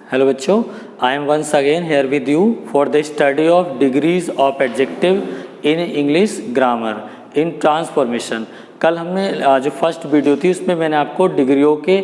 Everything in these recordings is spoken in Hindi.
हेलो बच्चों, I am once again here with you for the study of degrees of adjective in English grammar in transformation. कल हमने जो फर्स्ट वीडियो थी उसमें मैंने आपको डिग्रियों के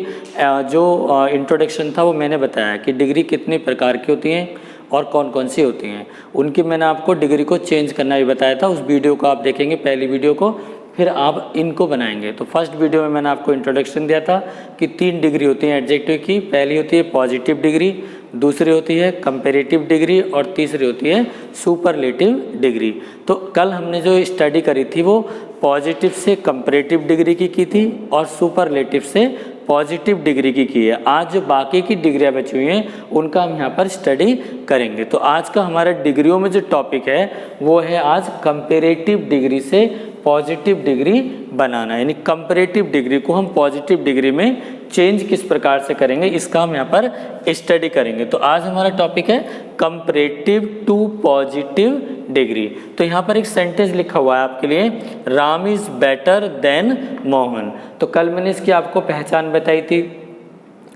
जो इंट्रोडक्शन था वो मैंने बताया कि डिग्री कितने प्रकार की होती हैं और कौन कौन सी होती हैं। उनकी मैंने आपको डिग्री को चेंज करना भी बताया था। उस वीडियो को आप देखेंगे, पहली वीडियो को, फिर आप इनको बनाएंगे। तो फर्स्ट वीडियो में मैंने आपको इंट्रोडक्शन दिया था कि 3 डिग्री होती हैं एडजेक्टिव की। पहली होती है पॉजिटिव डिग्री, दूसरी होती है कंपैरेटिव डिग्री और तीसरी होती है सुपरलेटिव डिग्री। तो कल हमने जो स्टडी करी थी वो पॉजिटिव से कंपैरेटिव डिग्री की थी और सुपरलेटिव से पॉजिटिव डिग्री की है। आज जो बाकी की डिग्रियाँ बची हुई हैं उनका हम यहाँ पर स्टडी करेंगे। तो आज का हमारा डिग्रियों में जो टॉपिक है वो है आज कंपैरेटिव डिग्री से पॉजिटिव डिग्री बनाना, यानी कंपैरेटिव डिग्री को हम पॉजिटिव डिग्री में चेंज किस प्रकार से करेंगे इसका हम यहाँ पर स्टडी करेंगे। तो आज हमारा टॉपिक है कंपैरेटिव टू पॉजिटिव डिग्री। तो यहाँ पर एक सेंटेंस लिखा हुआ है आपके लिए, Ram is better then Mohan. तो कल मैंने इसकी आपको पहचान बताई थी,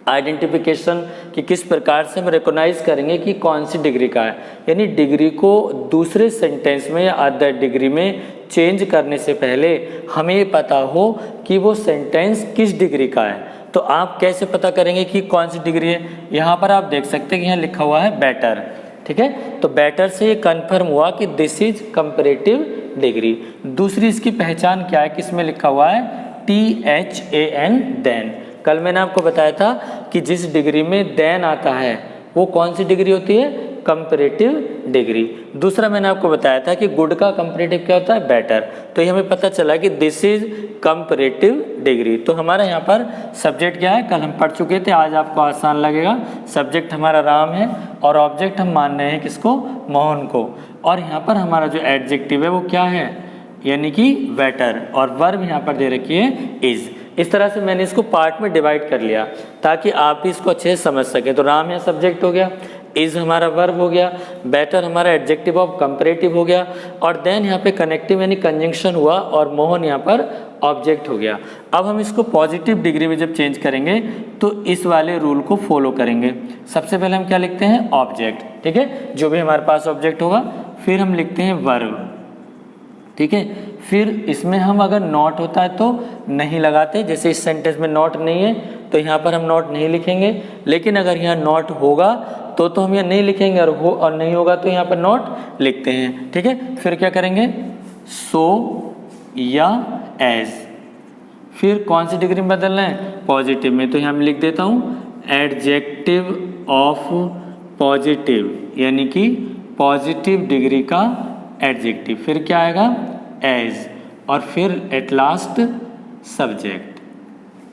आइडेंटिफिकेशन, कि किस प्रकार से हम रिकॉग्नाइज करेंगे कि कौन सी डिग्री का है। यानी डिग्री को दूसरे सेंटेंस में या अदर डिग्री में चेंज करने से पहले हमें पता हो कि वो सेंटेंस किस डिग्री का है। तो आप कैसे पता करेंगे कि कौन सी डिग्री है? यहाँ पर आप देख सकते हैं कि यहाँ लिखा हुआ है बेटर, ठीक है। तो बेटर से ये कन्फर्म हुआ कि दिस इज कंपैरेटिव डिग्री। दूसरी इसकी पहचान क्या है, किसमें लिखा हुआ है THAN देन। कल मैंने आपको बताया था कि जिस डिग्री में देन आता है वो कौन सी डिग्री होती है? Comparative degree. दूसरा मैंने आपको बताया था कि गुड का कंपैरेटिव क्या होता है? बेटर। तो ये हमें पता चला कि दिस इज कंपैरेटिव डिग्री। तो हमारा यहाँ पर सब्जेक्ट क्या है? कल हम पढ़ चुके थे, आज आपको आसान लगेगा। सब्जेक्ट हमारा राम है और ऑब्जेक्ट हम मान रहे हैं किसको? मोहन को। और यहाँ पर हमारा जो एडजेक्टिव है वो क्या है? यानी कि बेटर। और वर्ब यहाँ पर दे रखी है इज। इस तरह से मैंने इसको पार्ट में डिवाइड कर लिया ताकि आप भी इसको अच्छे से समझ सकें। तो राम यहाँ सब्जेक्ट हो गया, इज हमारा वर्ब हो गया, बेटर हमारा एडजेक्टिव ऑफ कंपैरेटिव हो गया, और देन यहाँ पे कनेक्टिव यानी कंजंक्शन हुआ, और मोहन यहाँ पर ऑब्जेक्ट हो गया। अब हम इसको पॉजिटिव डिग्री में जब चेंज करेंगे तो इस वाले रूल को फॉलो करेंगे। सबसे पहले हम क्या लिखते हैं? ऑब्जेक्ट, ठीक है, जो भी हमारे पास ऑब्जेक्ट होगा। फिर हम लिखते हैं वर्ब, ठीक है। फिर इसमें हम अगर नॉट होता है तो नहीं लगाते, जैसे इस सेंटेंस में नॉट नहीं है तो यहाँ पर हम नॉट नहीं लिखेंगे। लेकिन अगर यहाँ नॉट होगा तो हम यहाँ नहीं लिखेंगे, और नहीं होगा तो यहाँ पर नॉट लिखते हैं, ठीक है। फिर क्या करेंगे? सो या एज। फिर कौन सी डिग्री में बदलना है? पॉजिटिव में। तो यहाँ मैं लिख देता हूँ एडजेक्टिव ऑफ पॉजिटिव, यानी कि पॉजिटिव डिग्री का एडजेक्टिव। फिर क्या आएगा? एज। और फिर एट लास्ट सब्जेक्ट।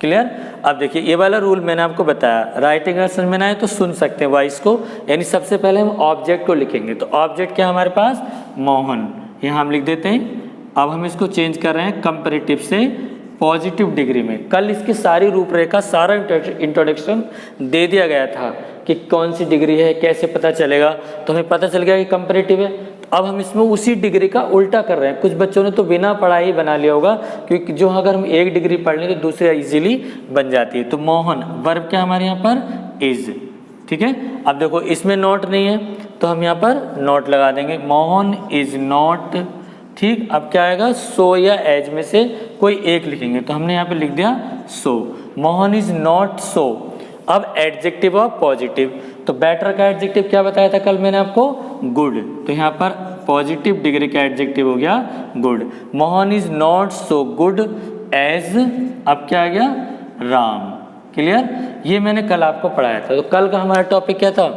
क्लियर? अब देखिए ये वाला रूल मैंने आपको बताया, राइटिंग अगर समझ में ना आए तो सुन सकते हैं वॉइस को। यानी सबसे पहले हम ऑब्जेक्ट को लिखेंगे। तो ऑब्जेक्ट क्या हमारे पास? मोहन। यहाँ हम लिख देते हैं। अब हम इसको चेंज कर रहे हैं कंपैरेटिव से पॉजिटिव डिग्री में। कल इसकी सारी रूपरेखा, सारा इंट्रोडक्शन दे दिया गया था कि कौन सी डिग्री है, कैसे पता चलेगा। तो हमें पता चल गया कि कंपैरेटिव है। तो अब हम इसमें उसी डिग्री का उल्टा कर रहे हैं। कुछ बच्चों ने तो बिना पढ़ाई बना लिया होगा, क्योंकि जो अगर हम एक डिग्री पढ़ लें तो दूसरी इजीली बन जाती है। तो मोहन वर्ब क्या हमारे यहाँ पर? इज, ठीक है। अब देखो इसमें नॉट नहीं है तो हम यहाँ पर नॉट लगा देंगे, मोहन इज नॉट, ठीक। अब क्या आएगा? सो या एज में से कोई एक लिखेंगे। तो हमने यहाँ पे लिख दिया सो, मोहन इज नॉट सो। अब एडजेक्टिव ऑफ पॉजिटिव, तो बेटर का एडजेक्टिव क्या बताया था कल मैंने आपको? गुड। तो यहाँ पर पॉजिटिव डिग्री का एडजेक्टिव हो गया good. Mohan is not so good as, अब क्या आ गया? राम। क्लियर? ये मैंने कल आपको पढ़ाया था। तो कल का हमारा टॉपिक क्या था?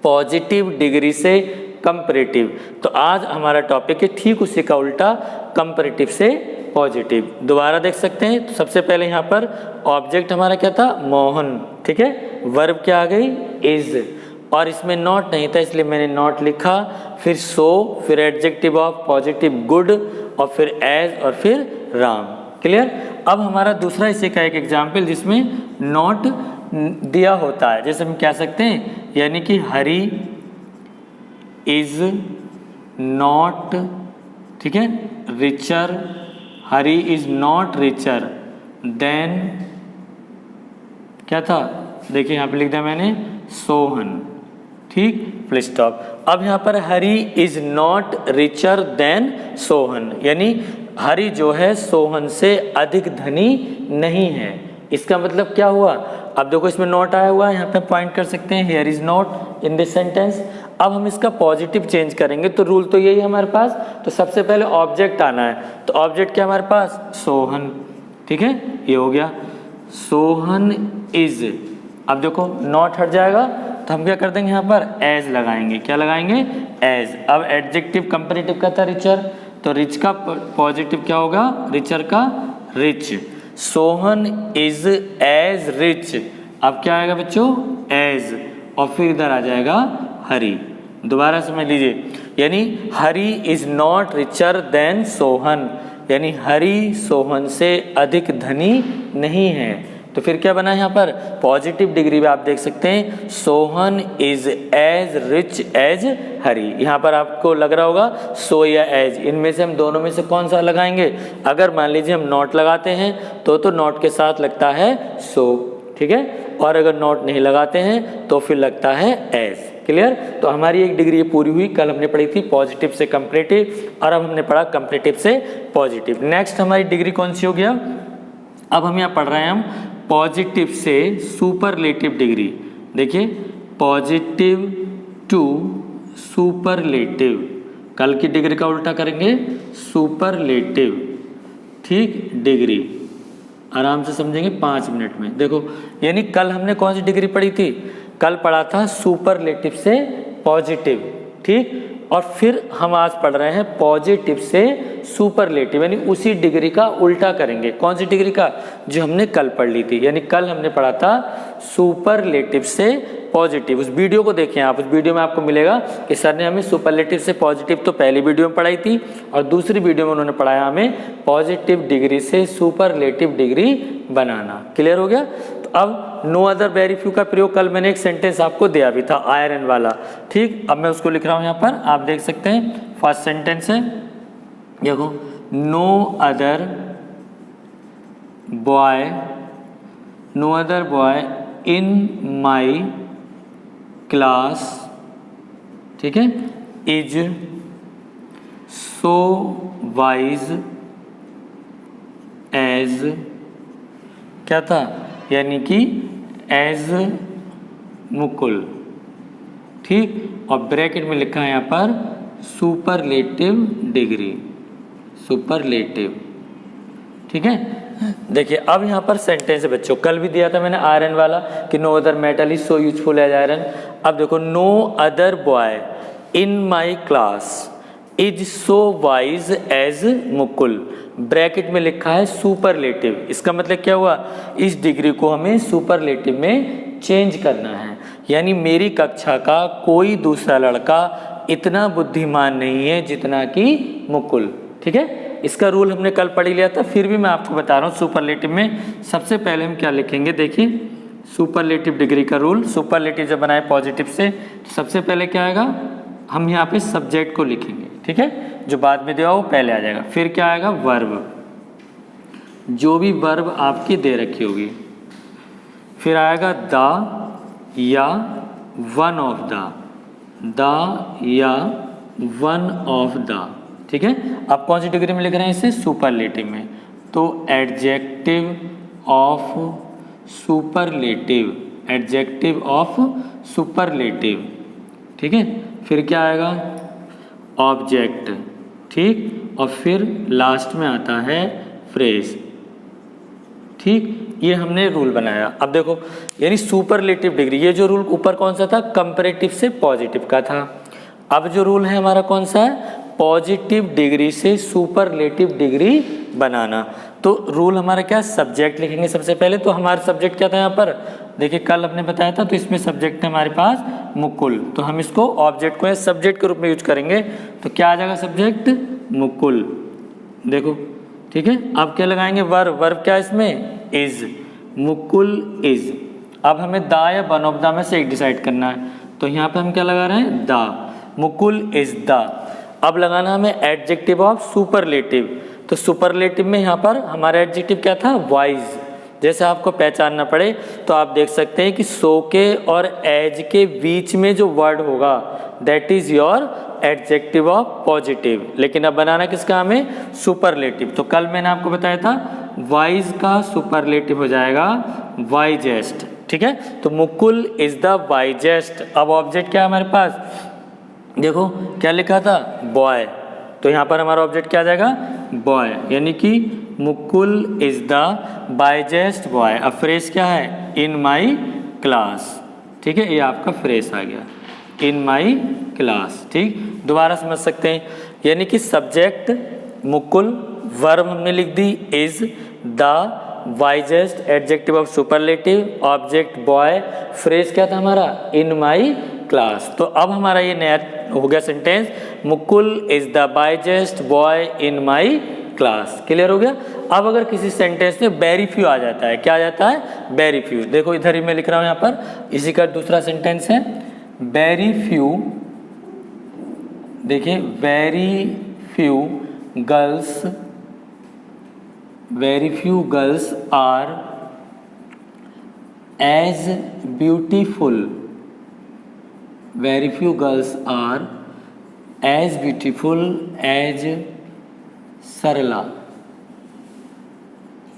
पॉजिटिव डिग्री से कंपैरेटिव। तो आज हमारा टॉपिक है ठीक उसी का उल्टा, कंपैरेटिव से पॉजिटिव। दोबारा देख सकते हैं। तो सबसे पहले यहाँ पर ऑब्जेक्ट हमारा क्या था? मोहन, ठीक है। वर्ब क्या आ गई? इज। और इसमें नॉट नहीं था इसलिए मैंने नॉट लिखा। फिर सो, फिर एडजेक्टिव ऑफ पॉजिटिव गुड, और फिर एज, और फिर राम। क्लियर? अब हमारा दूसरा इसी का एक एग्जाम्पल जिसमें नॉट दिया होता है, जैसे हम कह सकते हैं, यानी कि हरी इज नॉट, ठीक है, richer, Hari is not richer than क्या था? देखिए यहाँ पे लिख दिया मैंने सोहन, ठीक, फुल स्टॉप। अब यहाँ पर Hari is not richer than Sohan, यानी हरी जो है सोहन से अधिक धनी नहीं है। इसका मतलब क्या हुआ? अब देखो इसमें नॉट आया हुआ है, यहाँ पे पॉइंट कर सकते हैं, here is not in this sentence. अब हम इसका पॉजिटिव चेंज करेंगे, तो रूल तो यही है हमारे पास। तो सबसे पहले ऑब्जेक्ट आना है, तो ऑब्जेक्ट क्या हमारे पास? सोहन, ठीक है, ये हो गया सोहन इज। अब देखो नॉट हट जाएगा तो हम क्या कर देंगे, यहाँ पर एज लगाएंगे। क्या लगाएंगे? एज। अब एडजेक्टिव कंपैरेटिव का था रिचर, तो रिच का पॉजिटिव क्या होगा? रिचर का rich. Sohan is as rich, अब क्या आएगा बच्चों? एज, और फिर इधर आ जाएगा हरी। दोबारा समझ लीजिए, यानी Hari is not richer than Sohan, यानी हरी सोहन से अधिक धनी नहीं है। तो फिर क्या बना यहाँ पर? पॉजिटिव डिग्री में आप देख सकते हैं Sohan is as rich as Hari. यहाँ पर आपको लग रहा होगा सो या एज, इनमें से हम दोनों में से कौन सा लगाएंगे? अगर मान लीजिए हम नॉट लगाते हैं तो नॉट के साथ लगता है सो, ठीक है, और अगर नॉट नहीं लगाते हैं तो फिर लगता है एज। क्लियर? तो हमारी एक डिग्री पूरी हुई। कल हमने पढ़ी थी पॉजिटिव से कंपैरेटिव, और अब हमने पढ़ा कंपैरेटिव से पॉजिटिव। नेक्स्ट हमारी डिग्री कौन सी हो गया? अब हम यहाँ पढ़ रहे हैं हम पॉजिटिव से सुपरलेटिव डिग्री। देखिए पॉजिटिव टू सुपरलेटिव, कल की डिग्री का उल्टा करेंगे सुपरलेटिव, ठीक, डिग्री। आराम से समझेंगे 5 मिनट में। देखो यानी कल हमने कौन सी डिग्री पढ़ी थी? कल पढ़ा था सुपरलेटिव से पॉजिटिव, ठीक, और फिर हम आज पढ़ रहे हैं पॉजिटिव से सुपरलेटिव, यानी उसी डिग्री का उल्टा करेंगे। कौन सी डिग्री का? जो हमने कल पढ़ ली थी। यानी कल हमने पढ़ा था सुपरलेटिव से पॉजिटिव। उस वीडियो को देखें आप, उस वीडियो में आपको मिलेगा कि सर ने हमें सुपरलेटिव से पॉजिटिव तो पहली वीडियो में पढ़ाई थी, और दूसरी वीडियो में उन्होंने पढ़ाया हमें पॉजिटिव डिग्री से सुपरलेटिव डिग्री बनाना। क्लियर हो गया? तो अब नो अदर वेरी फ्यू का प्रयोग, कल मैंने एक सेंटेंस आपको दिया भी था आयरन वाला, ठीक। अब मैं उसको लिख रहा हूँ यहाँ पर, आप देख सकते हैं। फर्स्ट सेंटेंस है, देखो, no other boy in my class, ठीक है, इज सो वाइज एज, क्या था, यानी कि एज मुकुल, ठीक, और ब्रैकेट में लिखा है यहाँ पर सुपरलेटिव डिग्री, सुपरलेटिव, ठीक है। देखिए अब यहाँ पर सेंटेंस है बच्चों, कल भी दिया था मैंने आयरन वाला कि no other metal is so useful as iron. अब देखो, no other boy in my class is so wise as Mukul, bracket में लिखा है सुपरलेटिव। इसका मतलब क्या हुआ, इस डिग्री को हमें सुपरलेटिव में चेंज करना है, यानी मेरी कक्षा का कोई दूसरा लड़का इतना बुद्धिमान नहीं है जितना कि मुकुल, ठीक है। इसका रूल हमने कल पढ़ लिया था, फिर भी मैं आपको बता रहा हूँ सुपरलेटिव में सबसे पहले हम क्या लिखेंगे। देखिए सुपरलेटिव डिग्री का रूल, सुपरलेटिव जब बनाए पॉजिटिव से तो सबसे पहले क्या आएगा, हम यहाँ पे सब्जेक्ट को लिखेंगे, ठीक है, जो बाद में दिया वो पहले आ जाएगा। फिर क्या आएगा, वर्ब, जो भी वर्ब आपकी दे रखी होगी। फिर आएगा द या वन ऑफ द या वन ऑफ द, ठीक है। आप कौन सी डिग्री में लिख रहे हैं इसे, सुपरलेटिव में, तो adjective of superlative, adjective of superlative, ठीक है। फिर क्या आएगा, ऑब्जेक्ट, ठीक, और फिर लास्ट में आता है फ्रेज, ठीक। ये हमने रूल बनाया। अब देखो, यानी सुपरलेटिव डिग्री, ये जो रूल ऊपर कौन सा था, कंपैरेटिव से पॉजिटिव का था। अब जो रूल है हमारा कौन सा है, पॉजिटिव डिग्री से सुपरलेटिव डिग्री बनाना। तो रूल हमारा क्या, सब्जेक्ट लिखेंगे सबसे पहले। तो हमारा सब्जेक्ट क्या था यहाँ पर, देखिए कल हमने बताया था, तो इसमें सब्जेक्ट है हमारे पास मुकुल, तो हम इसको ऑब्जेक्ट को सब्जेक्ट के रूप में यूज करेंगे। तो क्या आ जाएगा, सब्जेक्ट मुकुल, देखो, ठीक है। अब क्या लगाएंगे, वर्ब, वर्ब क्या इसमें, इज, मुकुल इज। अब हमें द या वन ऑफ द में से एक डिसाइड करना है, तो यहाँ पे हम क्या लगा रहे हैं, द, मुकुल इज द। अब लगाना हमें एडजेक्टिव ऑफ सुपरलेटिव, तो सुपरलेटिव में यहाँ पर हमारा एडजेक्टिव क्या था, वाइज। जैसे आपको पहचानना पड़े तो आप देख सकते हैं कि सो के और एज के बीच में जो वर्ड होगा that is your adjective of positive. लेकिन अब बनाना किसका हमें? सुपरलेटिव। तो कल मैंने आपको बताया था वाइज का सुपरलेटिव हो जाएगा वाइजेस्ट। ठीक है, तो मुकुल इज द वाइजेस्ट। अब ऑब्जेक्ट क्या है हमारे पास? देखो क्या लिखा था? बॉय। तो यहाँ पर हमारा ऑब्जेक्ट क्या आ जाएगा? बॉय, यानी कि Mukul is the wisest boy. अब फ्रेज क्या है? इन माई क्लास। ठीक है, ये आपका फ्रेज आ गया, इन माई क्लास। ठीक, दोबारा समझ सकते हैं, यानी कि सब्जेक्ट मुकुल, वर्ब हमने लिख दी is, the wisest adjective of superlative, object boy, phrase क्या था हमारा? In my class. तो अब हमारा ये नया हो गया sentence, Mukul is the wisest boy in my class. Clear हो गया? अब अगर किसी सेंटेंस में वेरी फ्यू आ जाता है, क्या आ जाता है? Very few. देखो इधर ही मैं लिख रहा हूं, यहाँ पर इसी का दूसरा सेंटेंस है, वेरी फ्यू। देखिए very few girls are as beautiful, very few girls are as beautiful as Sarla.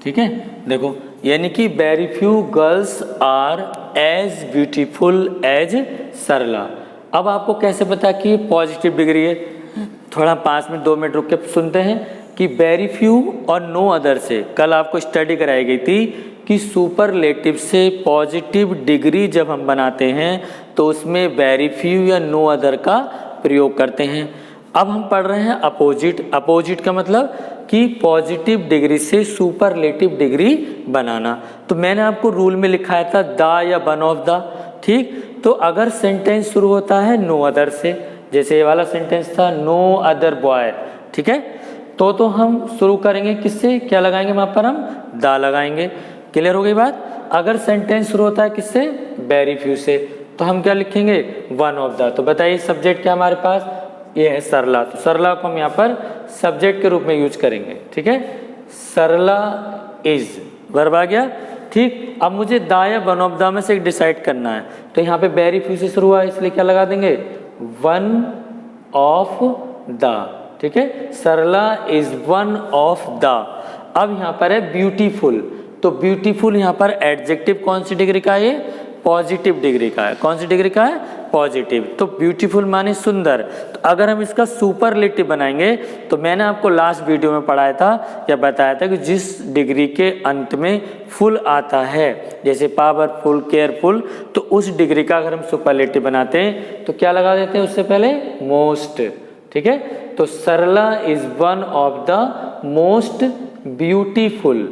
ठीक है, देखो यानी कि very few girls are as beautiful as Sarla. अब आपको कैसे पता कि पॉजिटिव डिग्री है? थोड़ा 5 मिनट 2 मिनट रुक के सुनते हैं कि वेरी फ्यू और नो अदर से कल आपको स्टडी कराई गई थी कि सुपरलेटिव से पॉजिटिव डिग्री जब हम बनाते हैं तो उसमें वेरी फ्यू या नो अदर का प्रयोग करते हैं। अब हम पढ़ रहे हैं अपोजिट। अपोजिट का मतलब कि पॉजिटिव डिग्री से सुपरलेटिव डिग्री बनाना। तो मैंने आपको रूल में लिखाया था द या वन ऑफ द। ठीक, तो अगर सेंटेंस शुरू होता है नो अदर से, जैसे ये वाला सेंटेंस था नो अदर बॉय, ठीक है, तो हम शुरू करेंगे किससे? क्या लगाएंगे वहां पर? हम द लगाएंगे। क्लियर हो गई बात? अगर सेंटेंस शुरू होता है किससे? वेरी फ्यू से, तो हम क्या लिखेंगे? One of the. तो बताइए सब्जेक्ट क्या हमारे पास? ये है सरला। तो सरला को हम यहाँ पर सब्जेक्ट के रूप में यूज करेंगे। ठीक है, सरला इज वर्ब आ गया। ठीक, अब मुझे द या वन ऑफ द में से एक डिसाइड करना है, तो यहाँ पे वेरी फ्यू से शुरू हुआ है इसलिए क्या लगा देंगे? One of the. ठीक है, Sarla is one of the. अब यहाँ पर है ब्यूटीफुल, तो ब्यूटीफुल यहाँ पर एडजेक्टिव कौन सी डिग्री का है? पॉजिटिव डिग्री का है। कौन सी डिग्री का है? पॉजिटिव। तो ब्यूटीफुल माने सुंदर। तो अगर हम इसका सुपरलेटिव बनाएंगे तो मैंने आपको लास्ट वीडियो में पढ़ाया था या बताया था कि जिस डिग्री के अंत में फुल आता है, जैसे पावरफुल, केयरफुल, तो उस डिग्री का अगर हम सुपरलेटिव बनाते हैं तो क्या लगा देते हैं उससे पहले? मोस्ट। ठीक है, तो Sarla is one of the most beautiful.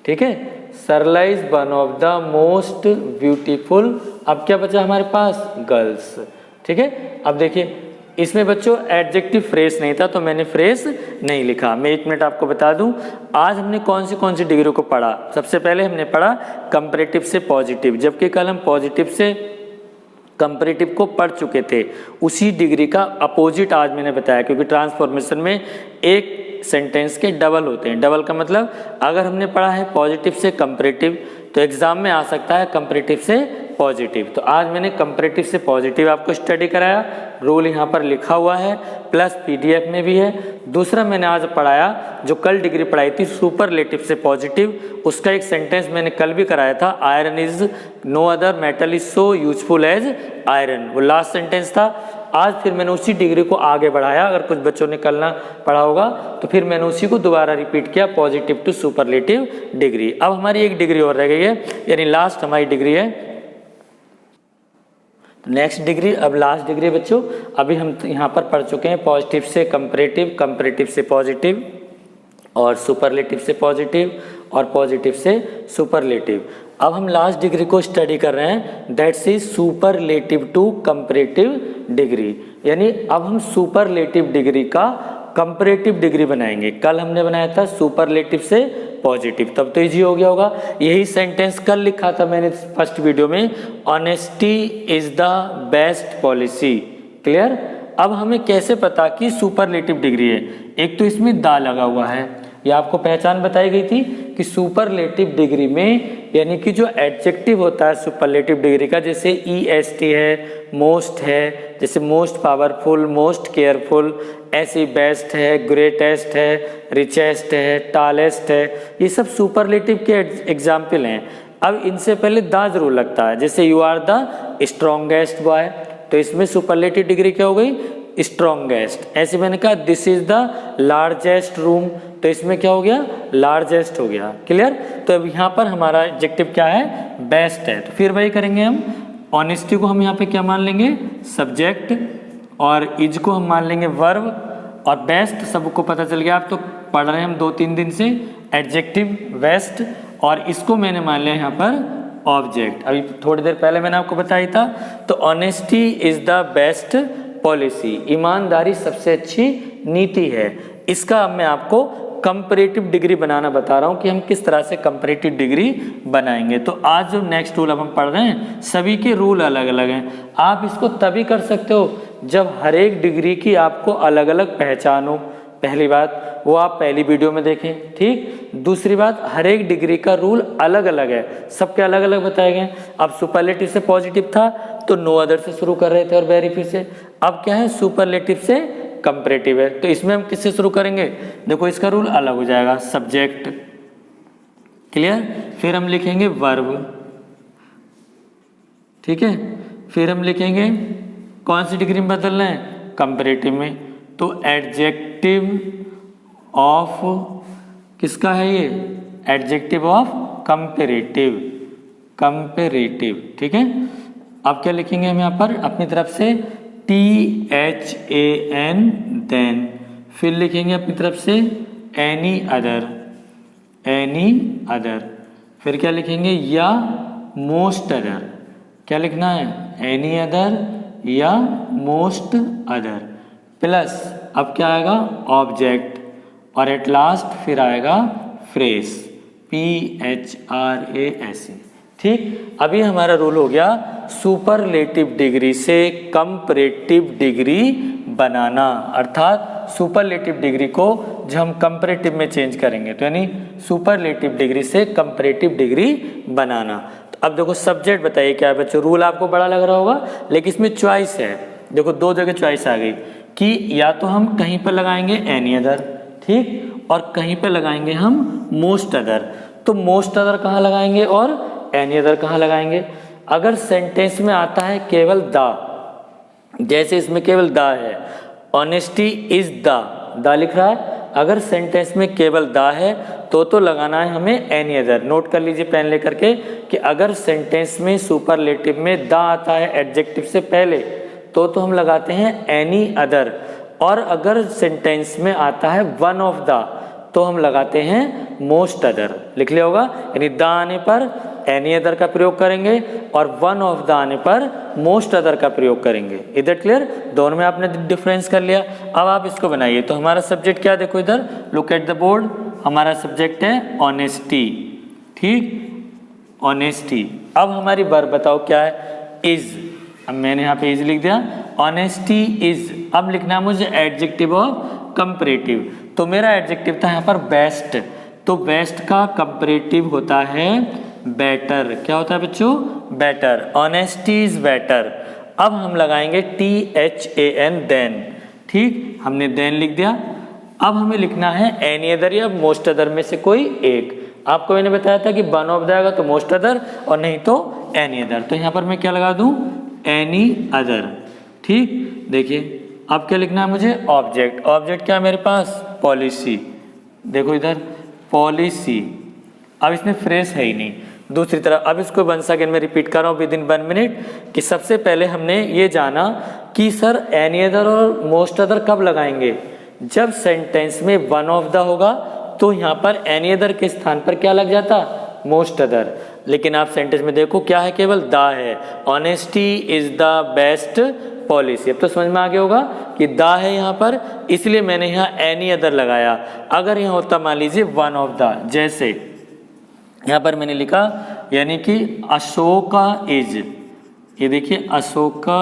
ठीक है, Sarla is one of the most beautiful. अब क्या बचा हमारे पास? गर्ल्स। ठीक है, अब देखिए इसमें बच्चों एडजेक्टिव फ्रेज नहीं था तो मैंने फ्रेज नहीं लिखा। मैं 1 मिनट आपको बता दूं, आज हमने कौन सी डिग्री को पढ़ा। सबसे पहले हमने पढ़ा कंपैरेटिव से पॉजिटिव, जबकि कल हम पॉजिटिव से कंपैरेटिव को पढ़ चुके थे। उसी डिग्री का अपोजिट आज मैंने बताया, क्योंकि ट्रांसफॉर्मेशन में एक सेंटेंस के डबल होते हैं। डबल का मतलब अगर हमने पढ़ा है पॉजिटिव से कंपैरेटिव तो एग्जाम में आ सकता है कंपैरेटिव से पॉजिटिव। तो आज मैंने कंपैरेटिव से पॉजिटिव आपको स्टडी कराया, रूल यहाँ पर लिखा हुआ है, प्लस पीडीएफ में भी है। दूसरा मैंने आज पढ़ाया जो कल डिग्री पढ़ाई थी सुपरलेटिव से पॉजिटिव, उसका एक सेंटेंस मैंने कल भी कराया था, iron is no other metal is so useful as iron, वो लास्ट सेंटेंस था। आज फिर मैंने उसी डिग्री को आगे बढ़ाया, अगर कुछ बच्चों ने कल ना पढ़ा होगा तो फिर मैंने उसी को दोबारा रिपीट किया, पॉजिटिव टू सुपरलेटिव डिग्री। अब हमारी एक डिग्री और रह गई है, यानी लास्ट हमारी डिग्री है नेक्स्ट डिग्री। अब लास्ट डिग्री बच्चों, अभी हम यहाँ पर पढ़ चुके हैं पॉजिटिव से कंपैरेटिव, कंपैरेटिव से पॉजिटिव, और सुपरलेटिव से पॉजिटिव, और पॉजिटिव से सुपरलेटिव। अब हम लास्ट डिग्री को स्टडी कर रहे हैं, that's is superlative to comparative degree. यानी अब हम सुपरलेटिव डिग्री का कंपैरेटिव डिग्री बनाएंगे। कल हमने बनाया था सुपरलेटिव से पॉजिटिव, तब तो इजी हो गया होगा। यही सेंटेंस कल लिखा था मैंने फर्स्ट वीडियो में, honesty is the best policy. Clear? अब हमें कैसे पता कि सुपरलेटिव डिग्री है? एक तो इसमें दा लगा हुआ है, ये आपको पहचान बताई गई थी कि सुपरलेटिव डिग्री में यानी कि जो एडजेक्टिव होता है सुपरलेटिव डिग्री का, जैसे EST है, मोस्ट है, जैसे मोस्ट पावरफुल, मोस्ट केयरफुल, ऐसे बेस्ट है, ग्रेटेस्ट है, रिचेस्ट है, टालेस्ट है, ये सब सुपरलेटिव के एग्जाम्पल हैं। अब इनसे पहले द जरूर लगता है, जैसे you are the strongest boy, तो इसमें सुपरलेटिव डिग्री क्या हो गई? स्ट्रॉन्गेस्ट। ऐसे मैंने कहा this is the largest room, तो इसमें क्या हो गया? लार्जेस्ट हो गया। क्लियर? तो अब यहाँ पर हमारा एडजेक्टिव क्या है? बेस्ट है। तो फिर वही करेंगे हम, ऑनेस्टी को हम यहाँ पे क्या मान लेंगे? सब्जेक्ट, और इज को हम मान लेंगे वर्ब, और बेस्ट सबको पता चल गया, आप तो पढ़ रहे हैं हम 2-3 दिन से, एडजेक्टिव बेस्ट, और इसको मैंने मान लिया यहाँ पर ऑब्जेक्ट। अभी थोड़ी देर पहले मैंने आपको बताया था। तो honesty is the best policy, ईमानदारी सबसे अच्छी नीति है। इसका अब मैं आपको कंपैरेटिव डिग्री बनाना बता रहा हूँ कि हम किस तरह से कंपैरेटिव डिग्री बनाएंगे। तो आज जो नेक्स्ट रूल अब हम पढ़ रहे हैं, सभी के रूल अलग अलग हैं। आप इसको तभी कर सकते हो जब हर एक डिग्री की आपको अलग अलग पहचान हो। पहली बात वो आप पहली वीडियो में देखें, ठीक। दूसरी बात, हर एक डिग्री का रूल अलग अलग है, सबके अलग अलग बताए गए। अब सुपरलेटिव से पॉजिटिव था तो नो अदर से शुरू कर रहे थे और वेरी से, अब क्या है? सुपरलेटिव से कंपैरेटिव है। तो इसमें हम किससे शुरू करेंगे? देखो इसका रूल अलग हो जाएगा, सब्जेक्ट। क्लियर? फिर हम लिखेंगे वर्ब, ठीक है। फिर हम लिखेंगे कौन सी डिग्री में बदलना है? कंपैरेटिव में। तो एडजेक्टिव ऑफ किसका है ये? एडजेक्टिव ऑफ कंपैरेटिव, कंपैरेटिव, ठीक है। अब क्या लिखेंगे हम यहाँ पर अपनी तरफ से? THAN देन, फिर लिखेंगे अपनी तरफ से एनी अदर, एनी अदर, फिर क्या लिखेंगे? या मोस्ट अदर। क्या लिखना है? एनी अदर या मोस्ट अदर, प्लस अब क्या आएगा? ऑब्जेक्ट, और एट लास्ट फिर आएगा फ्रेज, PHRASE, ठीक। अभी हमारा रूल हो गया सुपरलेटिव डिग्री से कंपैरेटिव डिग्री बनाना, अर्थात सुपरलेटिव डिग्री को जब हम कंपैरेटिव में चेंज करेंगे, तो यानी सुपरलेटिव डिग्री से कंपैरेटिव डिग्री बनाना। तो अब देखो सब्जेक्ट बताइए क्या है बच्चों? रूल आपको बड़ा लग रहा होगा, लेकिन इसमें चॉइस है। देखो 2 जगह चॉइस आ गई कि या तो हम कहीं पर लगाएंगे एनी अदर, ठीक, और कहीं पर लगाएंगे हम मोस्ट अदर। तो मोस्ट अदर कहाँ लगाएंगे और एनी अदर कहाँ लगाएंगे? अगर सेंटेंस में आता है केवल द, जैसे इसमें केवल द है, ऑनेस्टी इज द लिख रहा है। अगर सेंटेंस में केवल द है तो लगाना है हमें एनी अदर। नोट कर लीजिए पेन लेकर के कि अगर सेंटेंस में सुपरलेटिव में द आता है एडजेक्टिव से पहले तो हम लगाते हैं एनी अदर, और अगर सेंटेंस में आता है वन ऑफ द तो हम लगाते हैं मोस्ट अदर। लिख लिया होगा, यानी द आने पर एनी अदर का प्रयोग करेंगे और वन ऑफ द आने पर मोस्ट अदर का प्रयोग करेंगे। इधर क्लियर? दोनों में आपने डिफरेंस कर लिया। अब आप इसको बनाइए। तो हमारा सब्जेक्ट क्या, देखो इधर लुक एट द बोर्ड, हमारा सब्जेक्ट है ऑनेस्टी, ठीक, ऑनेस्टी। अब हमारी वर्ब बताओ क्या है? इज। अब मैंने यहाँ पे इज लिख दिया, ऑनेस्टी इज। अब लिखना है मुझे एडजेक्टिव ऑफ कंपैरेटिव। तो मेरा एडजेक्टिव था यहाँ पर बेस्ट, तो बेस्ट का कंपैरेटिव होता है बेटर। क्या होता है बच्चों? बेटर। Honesty is better. अब हम लगाएंगे THAN देन, ठीक, हमने देन लिख दिया। अब हमें लिखना है एनी अदर या मोस्ट अदर में से कोई एक। आपको मैंने बताया था कि वन ऑफ जाएगा तो मोस्ट अदर, और नहीं तो एनी अदर। तो यहाँ पर मैं क्या लगा दूं? एनी अदर, ठीक। देखिए अब क्या लिखना है मुझे? ऑब्जेक्ट। ऑब्जेक्ट क्या है मेरे पास? पॉलिसी। देखो इधर पॉलिसी। अब इसमें फ्रेज है ही नहीं। दूसरी तरफ अब इसको वंस अगेन मैं रिपीट कर रहा हूँ विद इन 1 मिनट कि सबसे पहले हमने ये जाना कि सर एनी अदर और मोस्ट अदर कब लगाएंगे? जब सेंटेंस में वन ऑफ द होगा तो यहाँ पर एनी अदर के स्थान पर क्या लग जाता? Most other. लेकिन आप सेंटेंस में देखो क्या है? केवल द है। Honesty is the best policy. अब तो समझ में आ गया होगा कि द है यहाँ पर, इसलिए मैंने यहाँ एनी अदर लगाया। अगर यहाँ होता मान लीजिए वन ऑफ द, जैसे यहाँ पर मैंने लिखा यानी कि अशोका इज, ये देखिए Ashoka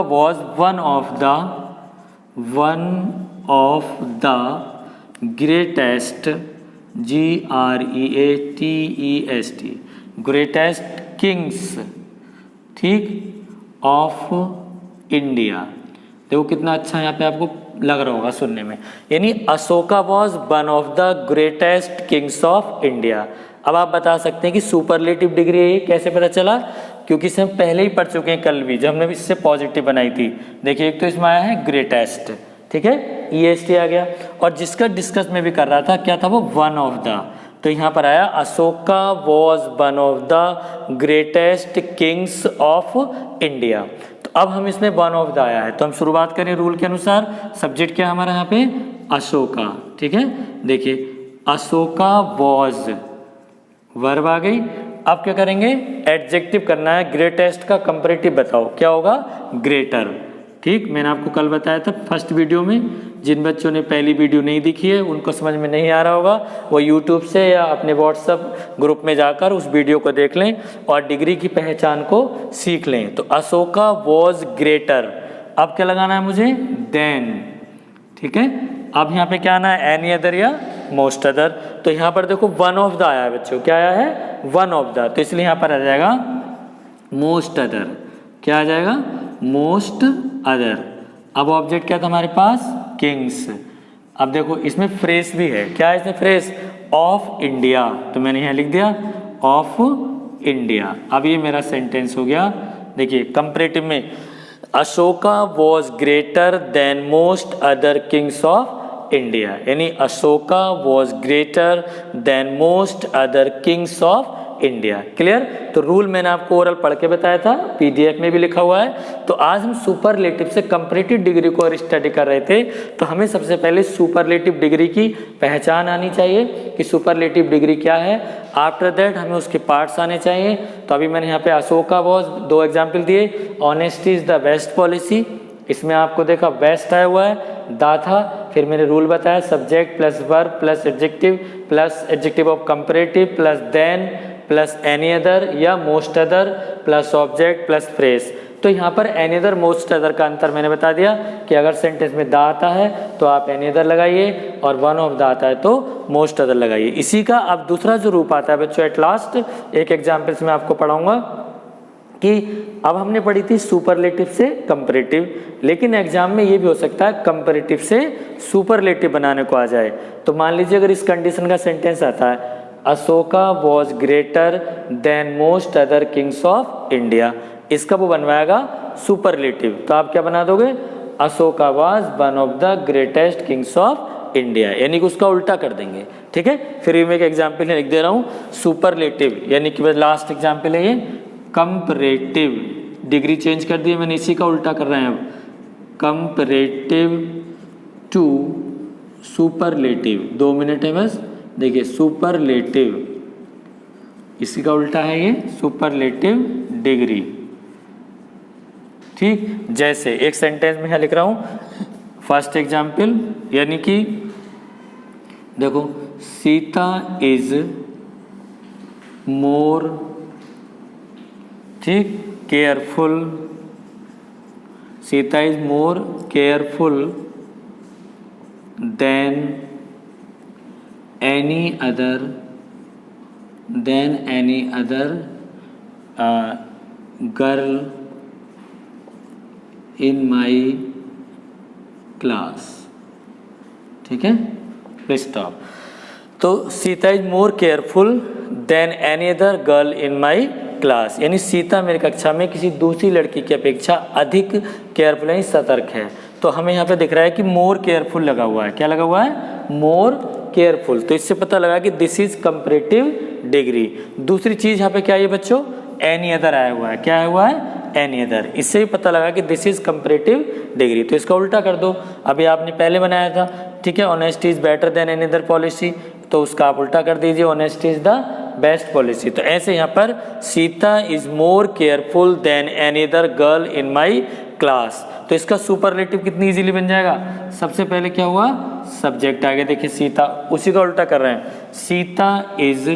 was one of the greatest, GREATEST, greatest Kings, ठीक, ऑफ इंडिया। देखो कितना अच्छा यहाँ पे आपको लग रहा होगा सुनने में, यानी Ashoka was one of the greatest Kings of India. अब आप बता सकते हैं कि सुपरलेटिव डिग्री है, कैसे पता चला? क्योंकि इसे हम पहले ही पढ़ चुके हैं कल भी, जब हमने इससे पॉजिटिव बनाई थी। देखिए एक तो इसमें आया है ग्रेटेस्ट, ठीक है, EST आ गया, और जिसका डिस्कस में भी कर रहा था क्या था वो, वन ऑफ द, तो यहाँ पर आया Ashoka was one of the greatest Kings of India. तो अब हम इसमें वन ऑफ द आया है, तो हम शुरुआत करें रूल के अनुसार। सब्जेक्ट क्या हमारा यहाँ पे, अशोका, ठीक है। देखिए अशोका वॉज, वर्ब आ गई। अब क्या करेंगे, एडजेक्टिव करना है, ग्रेटेस्ट का कंपैरेटिव बताओ, क्या होगा, ग्रेटर, ठीक। मैंने आपको कल बताया था फर्स्ट वीडियो में, जिन बच्चों ने पहली वीडियो नहीं देखी है उनको समझ में नहीं आ रहा होगा, वो यूट्यूब से या अपने व्हाट्सएप ग्रुप में जाकर उस वीडियो को देख लें और डिग्री की पहचान को सीख लें। तो अशोका वॉज ग्रेटर, अब क्या लगाना है मुझे, देन, ठीक है। अब यहाँ पे क्या आना है, एनी अदर या मोस्ट अदर। तो यहाँ पर देखो वन ऑफ द आया है बच्चों, क्या आया है, वन ऑफ द, तो इसलिए यहाँ पर आ जाएगा मोस्ट अदर, क्या आ जाएगा, मोस्ट अदर। अब ऑब्जेक्ट क्या था हमारे पास, किंग्स। अब देखो इसमें फ्रेज भी है, क्या है इसमें फ्रेज, ऑफ इंडिया, तो मैंने यहाँ लिख दिया ऑफ इंडिया। अब ये मेरा सेंटेंस हो गया। देखिए कंपैरेटिव में Ashoka was greater than most other kings of India, यानी Ashoka was greater than most other kings of India. Clear? तो रूल मैंने आपको ओरल पढ़ के बताया था, PDF में भी लिखा हुआ है। तो आज हम सुपरलेटिव से कंपैरेटिव डिग्री को स्टडी कर रहे थे, तो हमें सबसे पहले सुपरलेटिव डिग्री की पहचान आनी चाहिए कि सुपरलेटिव डिग्री क्या है। आफ्टर दैट हमें उसके पार्ट्स आने चाहिए। तो अभी मैंने यहाँ पे अशोका वॉज 2 एग्जाम्पल दिए, honesty is the best policy, इसमें आपको देखा बेस्ट आया हुआ है, दा था, फिर मैंने रूल बताया subject plus verb plus adjective of comparative plus than plus any other या most other plus object plus phrase. तो यहाँ पर एनी अदर मोस्ट अदर का अंतर मैंने बता दिया कि अगर सेंटेंस में दा आता है तो आप एनी अदर लगाइए और वन ऑफ द आता है तो मोस्ट अदर लगाइए। इसी का अब दूसरा जो रूप आता है बच्चों, एट लास्ट एक एग्जाम्पल से मैं आपको पढ़ाऊंगा कि अब हमने पढ़ी थी सुपरलेटिव से कंपैरेटिव, लेकिन एग्जाम में ये भी हो सकता है कंपैरेटिव से सुपरलेटिव बनाने को आ जाए। तो मान लीजिए अगर इस कंडीशन का सेंटेंस आता है Ashoka was greater than most other kings of India, इसका वो बनवाएगा सुपरलेटिव। तो आप क्या बना दोगे, Ashoka was one of the greatest Kings of India, यानी कि उसका उल्टा कर देंगे। ठीक है, फिर मैं एक एग्जाम्पल लिख दे रहा हूँ सुपरलेटिव, यानी कि लास्ट एग्जाम्पल है ये कंपैरेटिव, डिग्री चेंज कर दी मैंने, इसी का उल्टा कर रहे हैं अब, कंपैरेटिव टू सुपरलेटिव। 2 मिनट है बस। देखिए सुपरलेटिव, इसी का उल्टा है ये सुपरलेटिव डिग्री। ठीक, जैसे एक सेंटेंस में यहाँ लिख रहा हूँ फर्स्ट एग्जाम्पल, यानी कि देखो सीता इज मोर, ठीक, careful, Sita is more careful than any other girl in my class. ठीक है, स्टॉप। तो Sita is more careful than any other girl in my class, यानी सीता मेरी कक्षा में किसी दूसरी लड़की की अपेक्षा अधिक केयरफुल यानी सतर्क है। तो हमें यहाँ पे दिख रहा है कि मोर केयरफुल लगा हुआ है, क्या लगा हुआ है, मोर केयरफुल। तो इससे पता लगा कि दिस इज कंपैरेटिव डिग्री। दूसरी चीज यहाँ पे क्या है बच्चों, एनी अदर आया हुआ है, क्या आया हुआ है, एनी अदर। इससे भी पता लगा कि दिस इज कंपैरेटिव डिग्री। तो इसका उल्टा कर दो, अभी आपने पहले बनाया था, ठीक है, honesty is better than any other policy, तो उसका आप उल्टा कर दीजिए, honesty is the best policy. तो ऐसे यहाँ पर Sita is more careful than any other girl in my class. तो इसका सुपरलेटिव कितनी इजीली बन जाएगा, सबसे पहले क्या हुआ, सब्जेक्ट आ गया। देखिए सीता, उसी का उल्टा कर रहे हैं, सीता इज,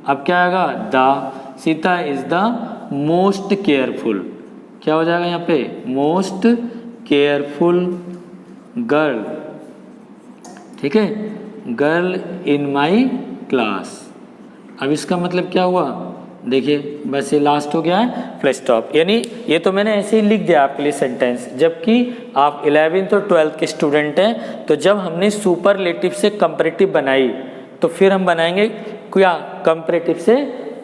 अब क्या आएगा, the, Sita is the most careful, क्या हो जाएगा यहाँ पे, मोस्ट केयरफुल गर्ल। ठीक है, गर्ल इन माई क्लास। अब इसका मतलब क्या हुआ, देखिए बस ये लास्ट हो गया है फुल स्टॉप। यानी ये तो मैंने ऐसे ही लिख दिया आपके लिए सेंटेंस, जबकि आप 11th और 12th के स्टूडेंट हैं। तो जब हमने सुपरलेटिव से कंपैरेटिव बनाई तो फिर हम बनाएंगे क्या, कंपैरेटिव से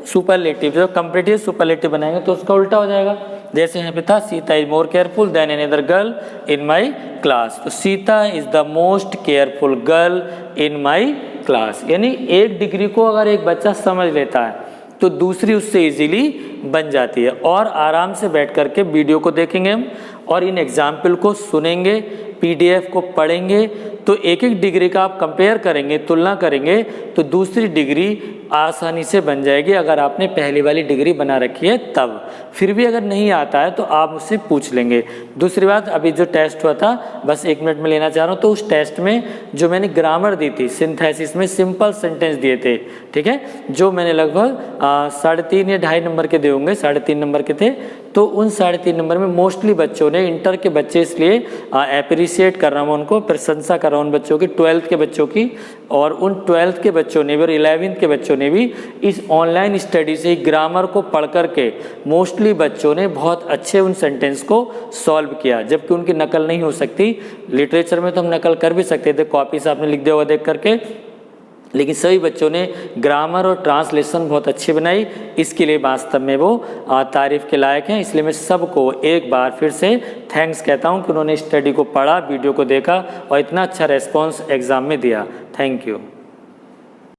सुपरलेटिव। जब कंपैरेटिव सुपरलेटिव बनाएंगे तो उसका उल्टा हो जाएगा। जैसे यहाँ पे था Sita is more careful than any other girl in my class, तो Sita is the most careful girl in my class. यानी एक डिग्री को अगर एक बच्चा समझ लेता है तो दूसरी उससे इजीली बन जाती है। और आराम से बैठ करके वीडियो को देखेंगे हम और इन एग्जाम्पल को सुनेंगे, पीडीएफ को पढ़ेंगे, तो एक एक डिग्री का आप कंपेयर करेंगे, तुलना करेंगे, तो दूसरी डिग्री आसानी से बन जाएगी अगर आपने पहली वाली डिग्री बना रखी है तब। फिर भी अगर नहीं आता है तो आप मुझसे पूछ लेंगे। दूसरी बात, अभी जो टेस्ट हुआ था बस 1 मिनट में लेना चाह रहा हूँ, तो उस टेस्ट में जो मैंने ग्रामर दी थी, सिंथेसिस में सिंपल सेंटेंस दिए थे, ठीक है, जो मैंने लगभग 3.5 या 2.5 नंबर के दे होंगे, 3.5 नंबर के थे। तो उन 3.5 नंबर में मोस्टली बच्चों ने, इंटर के बच्चे इसलिए एप्रिसिएट कर रहा हूँ उनको, प्रशंसा कर रहा हूँ उन बच्चों की, 12th के बच्चों की, और उन 12th के बच्चों ने भी और 11th के बच्चों ने भी इस ऑनलाइन स्टडी से ग्रामर को पढ़ करके मोस्टली बच्चों ने बहुत अच्छे उन सेंटेंस को सॉल्व किया। जबकि उनकी नकल नहीं हो सकती, लिटरेचर में तो हम नकल कर भी सकते थे, कॉपी से आपने लिख दिया होगा देख करके, लेकिन सभी बच्चों ने ग्रामर और ट्रांसलेशन बहुत अच्छी बनाई। इसके लिए वास्तव में वो तारीफ़ के लायक हैं। इसलिए मैं सबको एक बार फिर से थैंक्स कहता हूं कि उन्होंने स्टडी को पढ़ा, वीडियो को देखा और इतना अच्छा रेस्पॉन्स एग्ज़ाम में दिया। Thank you.